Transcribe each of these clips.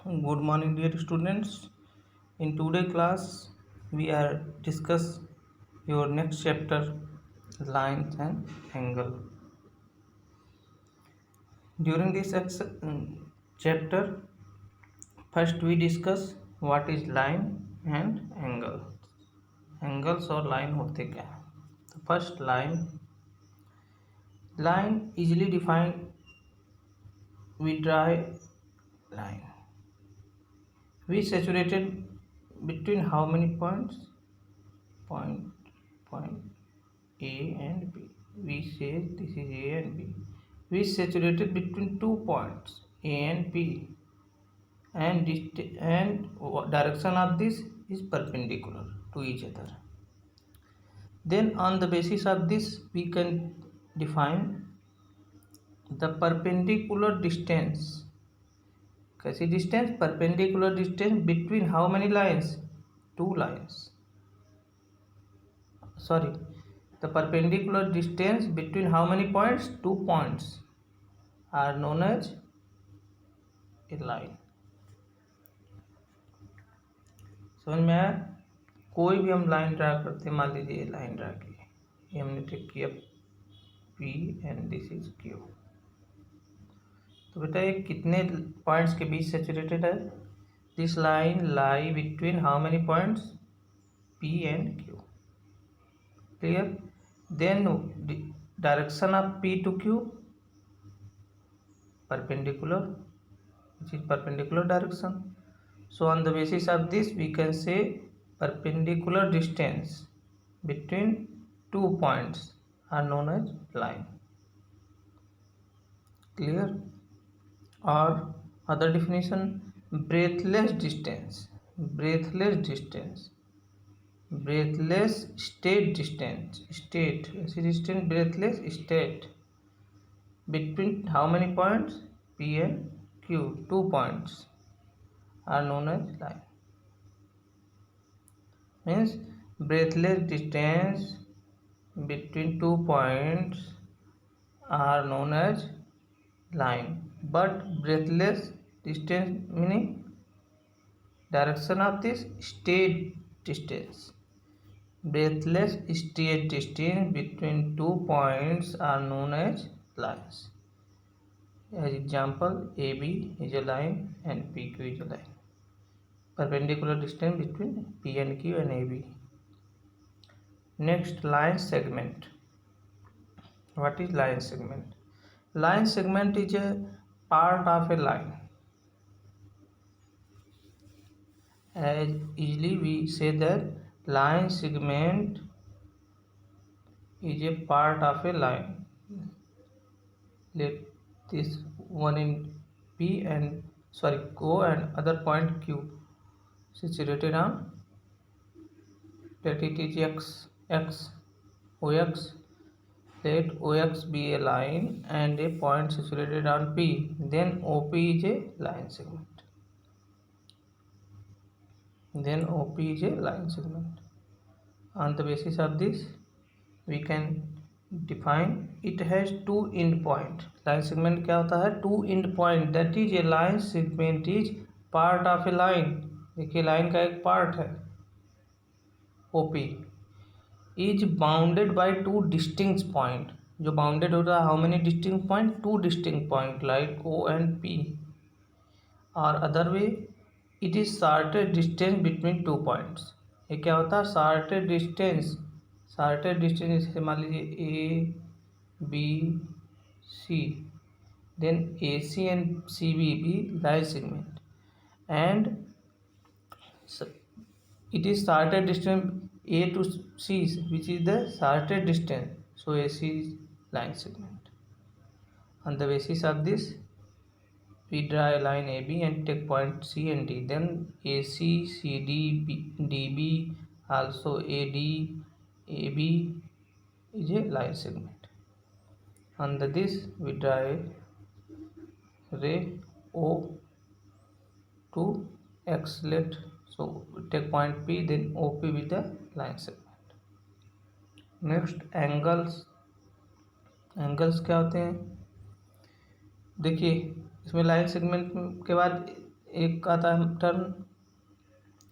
Good morning, dear students. In today class, we are discuss your next chapter, lines and angle. During this chapter, first we discuss what is line and angle. Angles और line होते क्या है? तो first line easily defined. We draw a line. We saturated between how many points? Point A and B. We say this is A and B. We saturated between 2 points A and B, and direction of this is perpendicular to each other. Then on the basis of this we can define the perpendicular distance. कैसी distance? Perpendicular distance between how many lines? 2 lines. Sorry, the perpendicular distance between how many points? 2 points are known as a line. समझ में आया? कोई भी हम line draw करते हैं, मान लीजिए लाइन ड्रा की, ये हमने टिक किया P and this is Q. तो बेटा ये कितने पॉइंट्स के बीच सेचुरेटेड है? This line lie between how many points? P and Q. Clear? Then direction of P to Q perpendicular, which is perpendicular direction. So on the basis of this we can say perpendicular distance between 2 points are known as line. Clear? Or other definition, breathless distance, breathless state distance, breathless state between how many points? P and Q. 2 points are known as line. Means breathless distance between 2 points are known as line. But breathless distance meaning direction of this state distance. Breathless state distance between 2 points are known as lines. As example, AB is a line and PQ is a line. Perpendicular distance between P and Q and AB. Next, line segment. What is line segment? Line segment is a part of a line. As easily we say that line segment is a part of a line. Let this one in P and O and other point Q situated on, let it is x OX. Let OX be a line and a point situated on P. Then OP is a line segment. On the basis of this we can define it has 2 end point. Line segment क्या होता है? 2 end point. That is a line segment is part of a line. देखिए line का एक part है OP is bounded by 2 distinct point. जो bounded होता है, how many distinct point? 2 distinct point like O and P. और other way it is shortest distance between 2 points. ये क्या होता है? shortest distance जैसे मान लीजिए A B C, then AC and CB भी line segment, and it is shortest distance A to C, which is the shortest distance, so AC is line segment. On the basis of this we draw a line AB and take point C and D. Then AC, CD, DB, also AD, AB is a line segment. Under this we draw a ray O to X. So we take point P, then OP with the line segment. Next, angles क्या होते हैं? देखिए इसमें line segment के बाद एक आता है term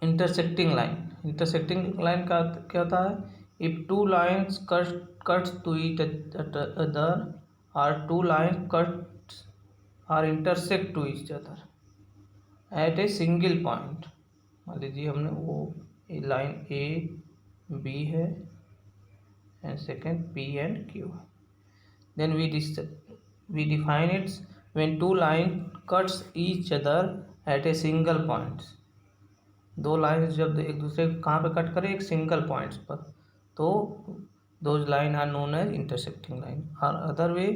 intersecting line. Intersecting line का क्या होता है? If two lines cuts to each other और टू लाइन कट्स और intersect to each other at a single point. मान लीजिए हमने वो लाइन ए बी है and second P and Q है। Then we define its when two line cuts each other at a single point. दो lines जब एक दूसरे को कहाँ पे कट करें? एक सिंगल पॉइंट्स पर, तो those line are known as intersecting line. और other way,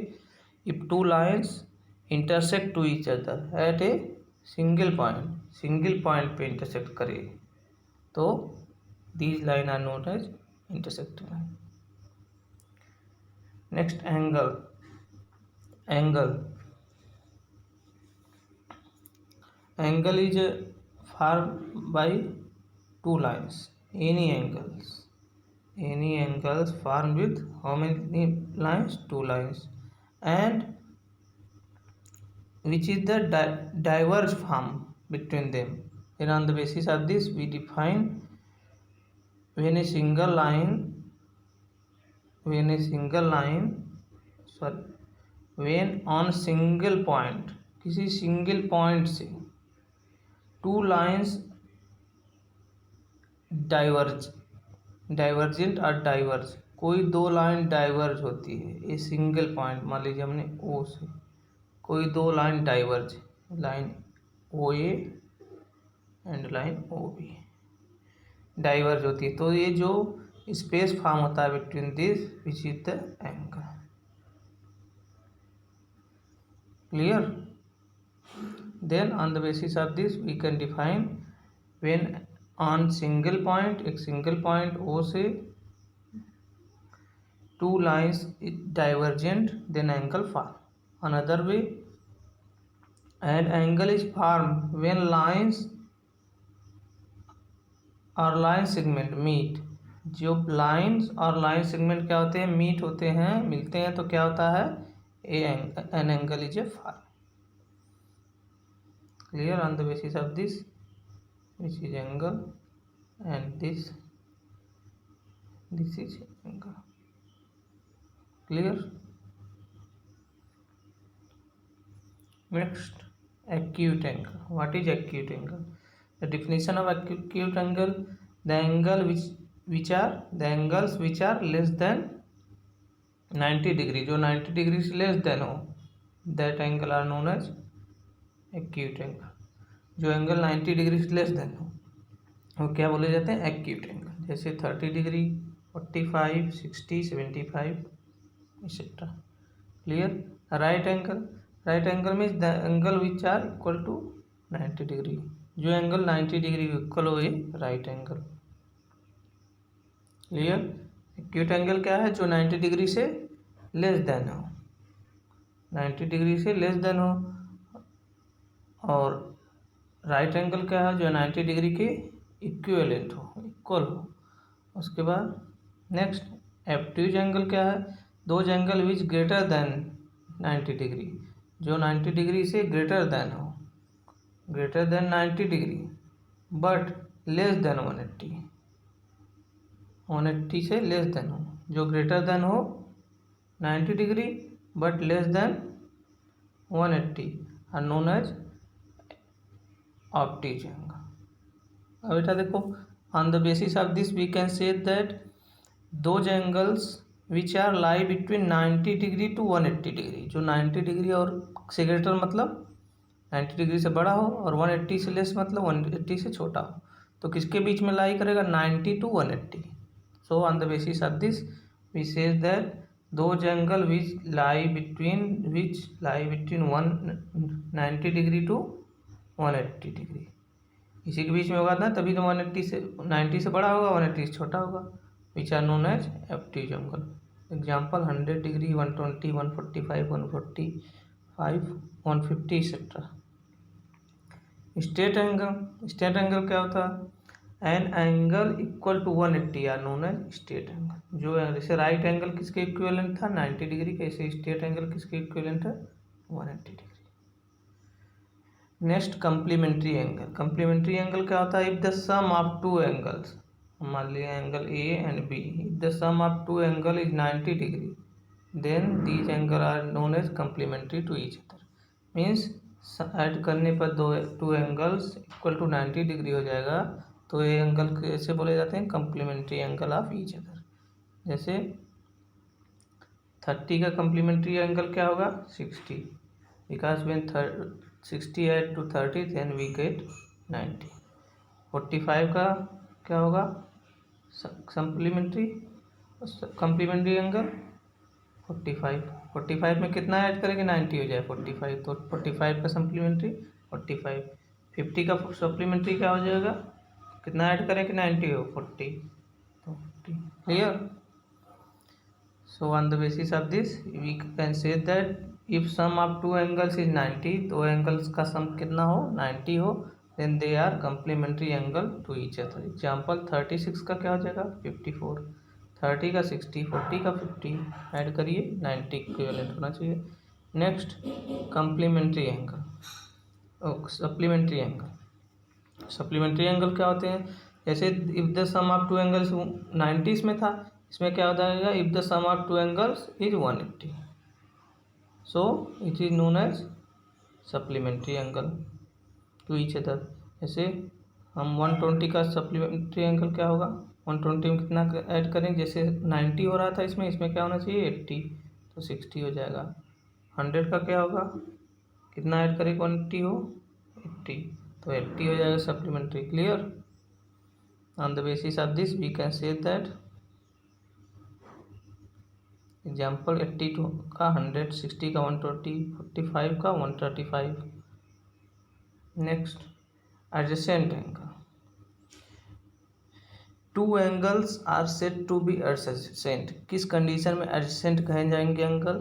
if two lines intersect to each other at a single point पे इंटरसेक्ट करे, तो these line are known as intersecting line. Next angle. Angle is formed by two lines. Any angles formed with how many lines? Two lines. And which is the diverge form between them. Then on the basis of this we define when on single point, किसी single point से two lines divergent और diverge, कोई दो line diverge होती है ये single point, मान लीजिए हमने ओ से कोई दो line diverge, line O A and line O B diverge होती है, तो ये जो स्पेस फॉर्म होता है between this which is the angle. Clear? Then on the basis of this we can define when on single point, एक single point O से two lines divergent, then angle form. Another way, an angle is formed when lines और line segment meet. जो lines और line segment क्या होते हैं? meet होते हैं, मिलते हैं, तो क्या होता है? an angle is a form. Clear? On the basis of this, which is angle, and this is angle. Clear? Next, acute angle. What is acute angle? The definition of acute angle: the angle which are less than 90 degree, जो 90 degree से less than हो, that angle are known as acute angle. जो angle 90 degree से less than हो वो क्या बोले जाते हैं? Acute angle. जैसे 30 degree, 45, 60, 75 etcetera. Clear? Right angle means the angle which are equal to 90 degree. जो एंगल 90 डिग्री इक्वल हो ये right angle. Clear? Acute angle क्या है? जो 90 डिग्री से लेस देन हो, 90 डिग्री से लेस देन हो। और राइट एंगल क्या है? जो 90 डिग्री के इक्विवेलेंट हो, इक्वल हो। उसके बाद नेक्स्ट एब्ट्यूज एंगल क्या है? Those angle which greater than 90 degree, जो 90 डिग्री से ग्रेटर देन हो, greater than 90 degree but less than 180 से लेस देन हो, जो ग्रेटर देन हो 90 degree but less than 180 are known as obtuse angle. अब बेटा देखो, on the basis of this we can say that those angles which are lie between 90 degree to 180 degree, जो 90 degree और से greater मतलब 90 degree से बड़ा हो और 180 से लेस मतलब 180 से छोटा हो, तो किसके बीच में लाई करेगा? 90 to 180। So on the basis of this we says that those angle which lie between 90 degree to 180 degree, इसी के बीच में होगा ना, तभी तो 180 से 90 से बड़ा होगा, 180 से छोटा होगा, which are known as obtuse angle. Example 100 degree, 120, 145, 145, 150 etcetera. Straight angle क्या होता है? An angle equal to 180 are known as straight angle. जो जैसे राइट एंगल किसके इक्विवेलेंट था? 90 डिग्री के, ऐसे स्ट्रेट एंगल किसके इक्विवेलेंट है? 180 degree. Next complementary angle. Complementary angle क्या होता है? If the sum of two angles, मान लिया angle A and B, if the sum of two angle is 90 degree then these angle are known as complementary to each other. Means add करने पर two angles equal to 90 degree हो जाएगा, तो ये angle कैसे बोले जाते हैं? Complementary angle of each other. जैसे 30 का कम्प्लीमेंट्री एंगल क्या होगा? 60, because when 60 add to 30 then we get 90। 45 का क्या होगा? कम्प्लीमेंट्री एंगल 45 में कितना ऐड करेंगे? 90 हो जाए 45, तो 45 का सप्लीमेंट्री 45। 50 का सप्लीमेंट्री क्या हो जाएगा? कितना ऐड करेंगे? 90 हो 40, तो 40। Clear? So on the basis of this we can say that if sum of two angles is 90, तो angles का sum कितना हो? 90 हो, then they are complementary angle to each other। Example 36 का क्या हो जाएगा? 54, 30 का 60, 40 का 50, ऐड करिए 90 इक्विवेलेंट होना चाहिए। Next complementary angle, supplementary angle. Supplementary angle क्या होते हैं? जैसे if the sum of two angles 90 में था, इसमें क्या हो जाएगा? If the sum of two angles is 180, so it is known as supplementary angle to each other. जैसे हम 120 का सप्लीमेंट्री एंगल क्या होगा? 120 में कितना ऐड करें? जैसे 90 हो रहा था इसमें क्या होना चाहिए? 80, तो 60 हो जाएगा। 100 का क्या होगा? कितना ऐड करें? क्वान्टिटी हो 80, तो 80 हो जाएगा supplementary. Clear? On the basis of this we can say that example 82 का 100, 60 का 120, 45 का 135। Next adjacent angle. Two angles are said to be adjacent. किस कंडीशन में एडजेसेंट कहे जाएंगे एंगल?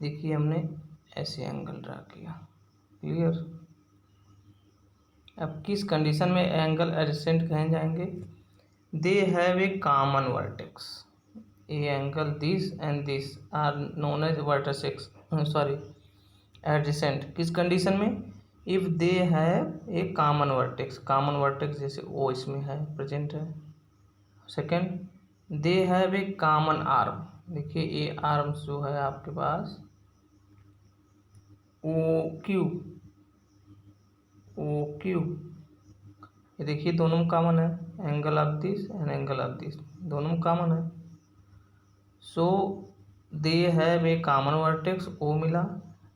देखिए हमने ऐसे एंगल ड्रा किया। क्लियर? अब किस कंडीशन में एंगल एडजेसेंट कहे जाएंगे? They have a common vertex. A angle this and this are known as vertex, sorry adjacent. किस कंडीशन में? If they have a common vertex. Common vertex जैसे O इसमें है, प्रेजेंट है। Second, they have a common arm. देखिए a arms जो है आपके पास ओ क्यू, ये देखिए दोनों में कॉमन है, angle of this and angle of this दोनों में कॉमन है। So they have a common vertex O मिला,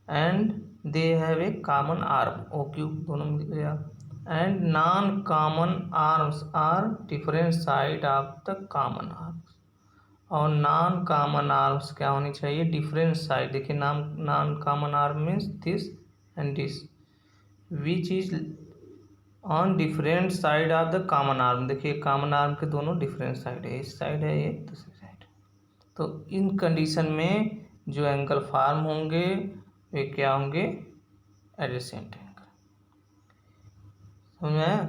and they have a common arm O Q, दोनों मिल गया। And non common arms are different side of the common arms. और non common arms क्या होनी चाहिए? Different side. देखिए non common arm means this and this, which is on different side of the common arm. देखिए common arm के दोनों different side है, इस साइड है ये, दूसरी साइड। तो इन कंडीशन में जो एंगल फॉर्म होंगे वे क्या होंगे? Adjacent angle. समझ में आया?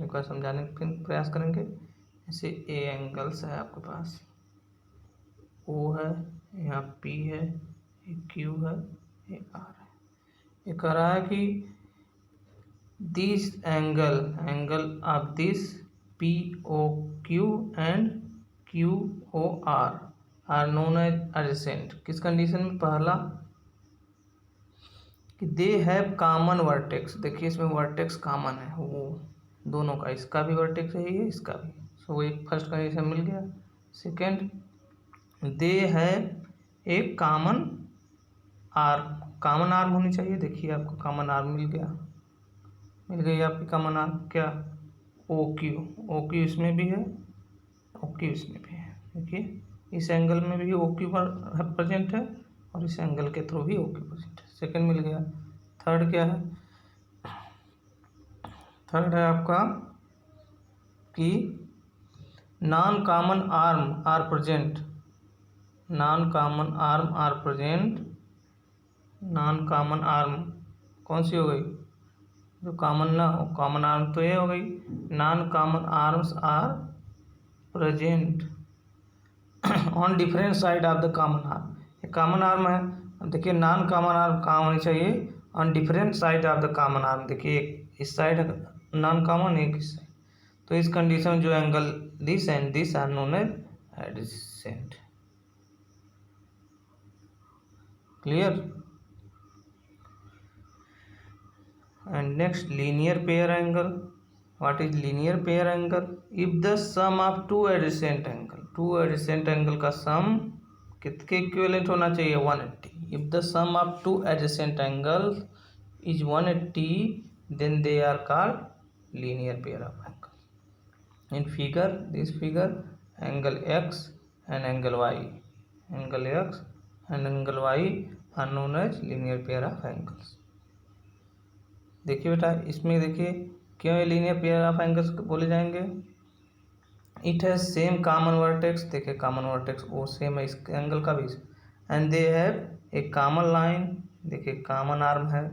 एक बार समझाने का प्रयास करेंगे। जैसे ए एंगल्स है आपके पास, ओ है, यहाँ पी है, ये क्यू है, ये आर है। ये कह रहा है कि this angle of this P O Q and Q O are known as adjacent. किस कंडीशन में? पहला कि दे हैव कॉमन वर्टेक्स। देखिए इसमें वर्टेक्स कॉमन है, वो दोनों का, इसका भी वर्टेक्स है ये, इसका भी। सो एक फर्स्ट कंडीशन मिल गया। सेकेंड, दे हैव एक कॉमन आर्म होनी चाहिए। देखिए आपको कॉमन आर्म मिल गई आपकी कॉमन आर्म क्या? ओ क्यू इसमें भी है, ओ क्यू इसमें भी है। देखिए इस एंगल में भी ओ क्यू प्रेजेंट है और इस एंगल के थ्रू भी ओ क्यू प्रेजेंट है। सेकेंड मिल गया। थर्ड क्या है? थर्ड है आपका कि non common arm are present. Non common arm कौन सी हो गई? जो कॉमन ना हो, कॉमन आर्म तो ये हो गई। Non common arms are present on different side of the common arm. ये कॉमन आर्म है। अब देखिए नॉन कॉमन आर्म कहाँ होनी चाहिए? On different side of the common arm, देखिए एक इस साइड नॉन कॉमन, एक इस साइड, तो इस कंडीशन जो angle this and this are known as adjacent. Clear? And next linear pair angle. What is linear pair angle? If the sum of two adjacent angle का sum कितने equivalent होना चाहिए? 180। If the sum of two adjacent angle is 180 then they are called linear pair of angle. In figure, this figure, angle x and angle y, angle x and angle y are known as linear pair of angles। देखिए बेटा, इसमें देखिए क्यों ये linear pair of angles बोले जाएंगे? It has same common vertex, देखिए common vertex वो सेम है इस एंगल का भी, and they have a common line, देखिए कॉमन आर्म है,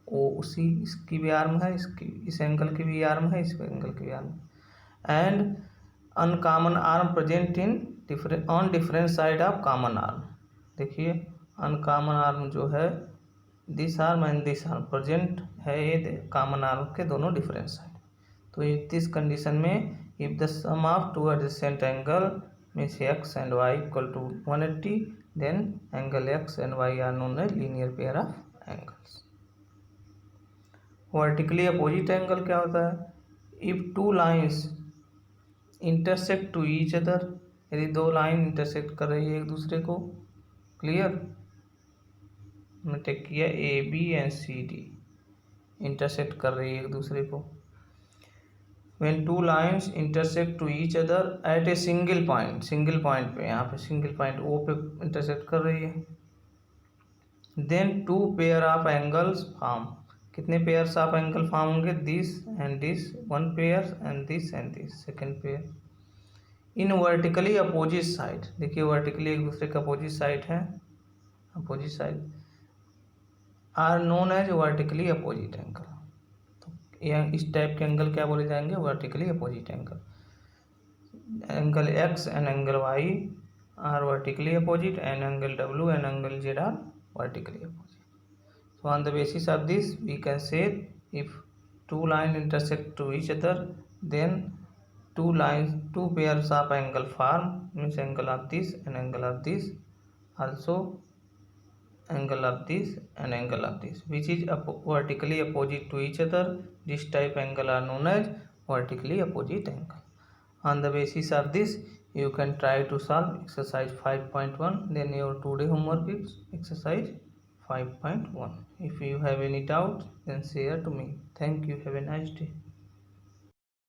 वो उसी इसकी भी आर्म है, इसकी इस एंगल की भी आर्म है, इस एंगल की भी arm, and uncommon arm present in different on different side of common arm. देखिए अनकॉमन आर्म जो है this arm and this arm present है ये कॉमन आर्म के दोनों डिफरेंट साइड। तो इस कंडीशन में if the sum of two adjacent angle means x and y equal to 180 then angle x and y are known as linear pair of angles. Vertically opposite angle क्या होता है? If two lines intersect to each other, यदि दो line intersect कर रही है एक दूसरे को। क्लियर? हमने टेक किया A B and C D intersect कर रही है एक दूसरे को। when two lines intersect to each other at a single point पे, यहाँ पे सिंगल पॉइंट O पे इंटरसेक्ट कर रही है, then two pair of angles form, कितने पेयर्स ऑफ एंगल फॉर्म होंगे? This and this one pair and this second pair in vertically opposite side. देखिए वर्टिकली एक दूसरे के अपोजिट साइड है, opposite side are known as vertically opposite angle. इस type के angle क्या बोले जाएंगे? Vertically opposite angle. Angle x and angle y are vertically opposite and angle w and angle z are vertically opposite. So on the basis of this we can say if two lines intersect to each other then two pairs of angle form, means angle of this and angle of this, also angle of this and angle of this which is vertically opposite to each other. This type angle are known as vertically opposite angle. On the basis of this you can try to solve exercise 5.1. then your today homework is exercise 5.1. if you have any doubt then share to me. Thank you. Have a nice day.